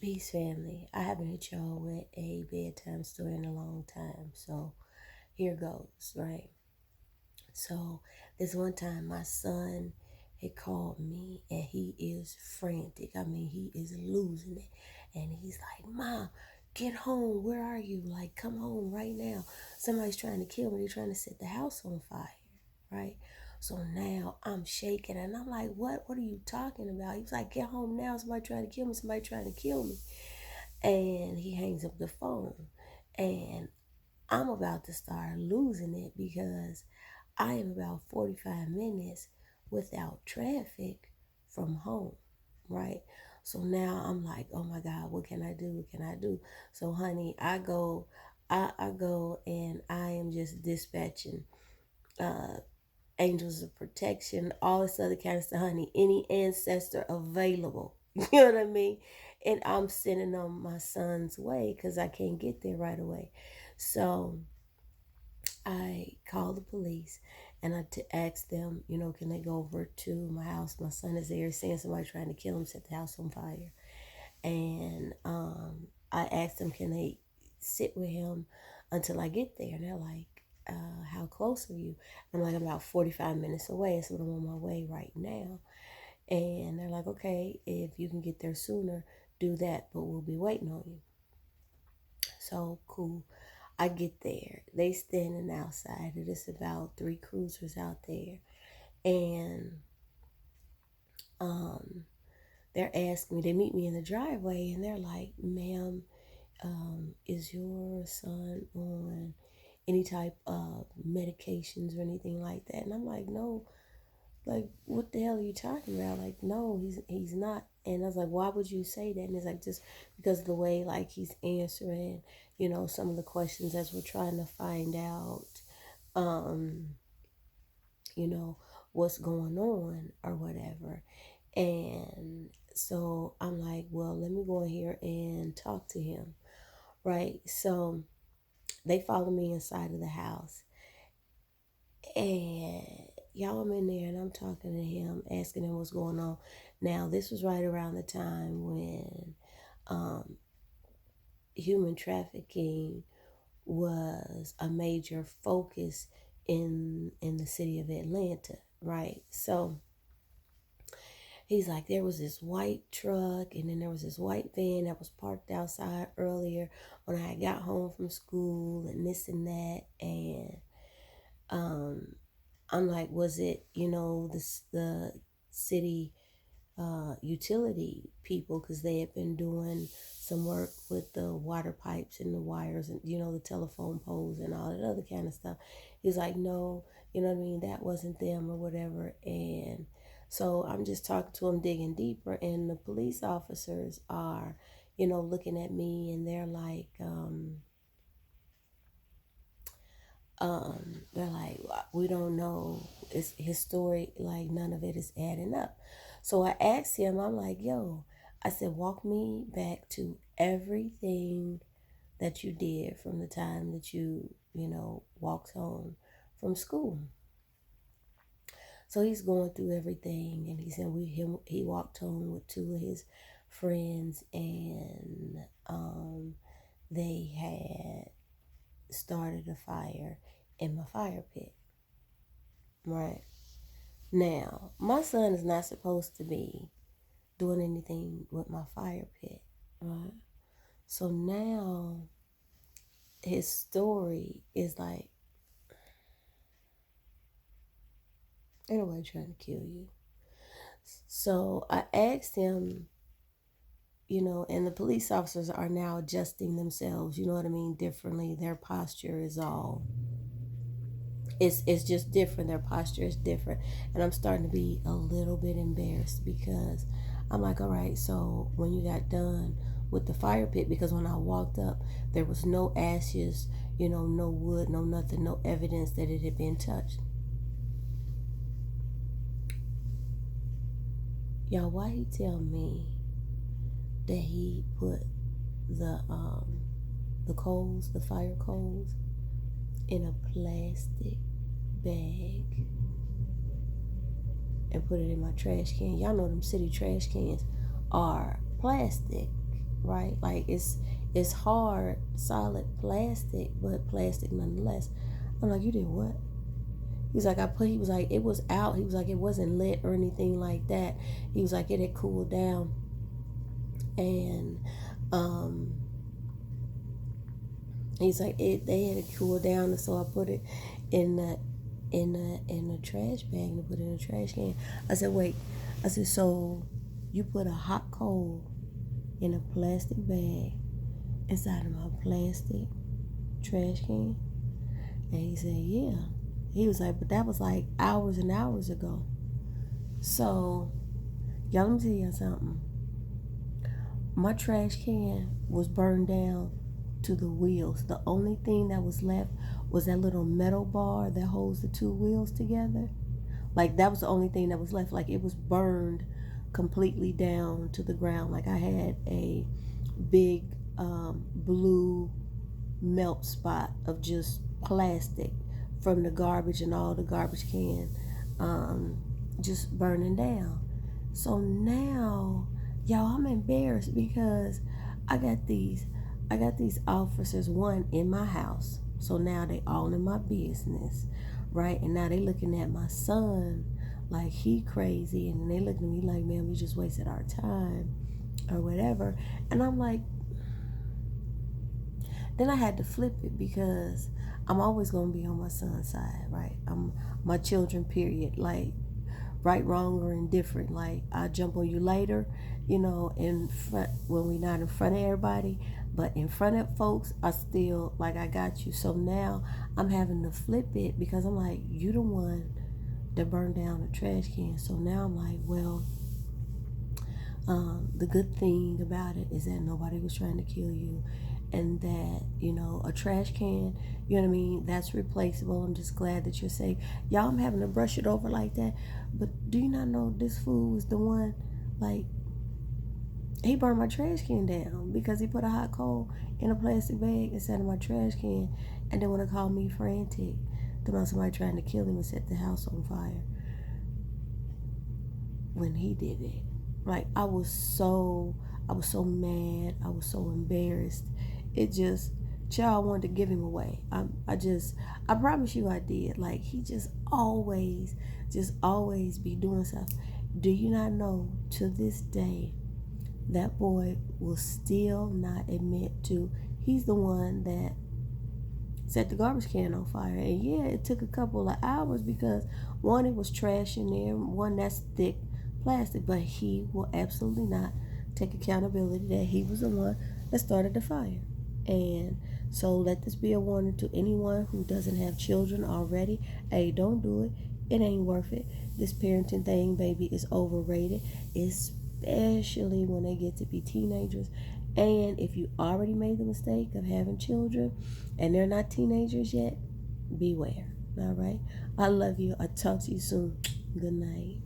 Peace, family. I haven't hit y'all with a bedtime story in a long time, so here goes, right? So, this one time my son had called me and he is frantic. I mean, he is losing it. And he's like, Mom, get home. Where are you? Like, come home right now. Somebody's trying to kill me. They're trying to set the house on fire, right? So now I'm shaking and I'm like, what? What are you talking about? He was like, get home now. Somebody trying to kill me. Somebody trying to kill me. And he hangs up the phone. And I'm about to start losing it because I am about 45 minutes without traffic from home, right? So now I'm like, oh my God, what can I do? What can I do? So honey, I go and I am just dispatching uh angels of protection, all this other kind of stuff, honey. Any ancestor available. You know what I mean? And I'm sending them my son's way because I can't get there right away. So I called the police and asked them, can they go over to my house? My son is there saying somebody trying to kill him, set the house on fire. And I asked them, can they sit with him until I get there? And they're like, how close are you? I'm like, about 45 minutes away. So I'm on my way right now. And they're like, okay, if you can get there sooner, do that, but we'll be waiting on you. So cool. I get there. They standing outside. It is about 3 cruisers out there. And um they're asking me, they meet me in the driveway and they're like, ma'am, is your son on any type of medications or anything like that? And I'm like, no, like, what the hell are you talking about? Like, no, he's not. And I was like, why would you say that? And it's like, just because of the way, like, he's answering, some of the questions as we're trying to find out, um, you know, what's going on or whatever. And so I'm like, well, let me go in here and talk to him, right? So they follow me inside of the house. And y'all, I'm in there and I'm talking to him, asking him what's going on. Now, this was right around the time when um, human trafficking was a major focus in the city of Atlanta, right? So he's like, there was this white truck and then there was this white van that was parked outside earlier when I got home from school and this and that. And um, I'm like, was it, the city utility people? Because they had been doing some work with the water pipes and the wires and, the telephone poles and all that other kind of stuff. He's like, no, you know what I mean? That wasn't them or whatever. And so I'm just talking to him, digging deeper. And the police officers are, looking at me and they're like, they're like, we don't know. It's his story, like none of it is adding up. So I asked him, I'm like, yo, I said, walk me back to everything that you did from the time that you walked home from school. So he's going through everything, and he said he walked home with 2 of his friends, and they had started a fire in my fire pit. Right. Now, my son is not supposed to be doing anything with my fire pit. Right. So now his story is like, ain't nobody trying to kill you. So I asked him, and the police officers are now adjusting themselves, you know what I mean, differently. Their posture is all it's just different. Their posture is different. And I'm starting to be a little bit embarrassed because I'm like, all right, so when you got done with the fire pit, because when I walked up, there was no ashes, no wood, no nothing, no evidence that it had been touched. Y'all, why he tell me that he put the coals, the fire coals, in a plastic bag and put it in my trash can? Y'all know them city trash cans are plastic. right? Like it's hard, solid plastic, but plastic nonetheless. I'm like, you did what? He was like, he was like, it was out. He was like, it wasn't lit or anything like that. He was like, it had cooled down. And um, he's like, they had it cooled down. And so I put it in the trash bag and put it in the trash can. I said, wait. I said, so you put a hot coal in a plastic bag inside of my plastic trash can? And he said, yeah. He was like, but that was like hours and hours ago. So, y'all, let me tell you something. My trash can was burned down to the wheels. The only thing that was left was that little metal bar that holds the two wheels together. Like, that was the only thing that was left. Like, it was burned completely down to the ground. Like, I had a big blue melt spot of just plastic from the garbage and all the garbage can just burning down. So now, y'all, I'm embarrassed because I got these officers, one in my house. So now they all in my business, right? And now they looking at my son like he crazy, and they looking at me like, man, we just wasted our time or whatever. And I'm like, then I had to flip it because I'm always going to be on my son's side, right? I'm my children, period. Like, right, wrong, or indifferent. Like, I'll jump on you later, in front when we're not in front of everybody. But in front of folks, I still, like, I got you. So now I'm having to flip it because I'm like, you the one that burned down the trash can. So now I'm like, well, the good thing about it is that nobody was trying to kill you, and that, a trash can, you know what I mean, that's replaceable. I'm just glad that you're safe. Y'all, I'm having to brush it over like that. But do you not know this fool was the one, like, he burned my trash can down because he put a hot coal in a plastic bag instead of my trash can, and then when it called me frantic about somebody trying to kill him and set the house on fire when he did it. Like, I was so mad. I was so embarrassed. It just, child, wanted to give him away. I promise you I did. Like, he just always be doing stuff. Do you not know, to this day, that boy will still not admit to, he's the one that set the garbage can on fire. And yeah, it took a couple of hours because one, it was trash in there, one, that's thick plastic, but he will absolutely not take accountability that he was the one that started the fire. And so let this be a warning to anyone who doesn't have children already. Hey, don't do it. It ain't worth it. This parenting thing, baby, is overrated, especially when they get to be teenagers. And if you already made the mistake of having children and they're not teenagers yet, beware. All right. I love you. I'll talk to you soon. Good night.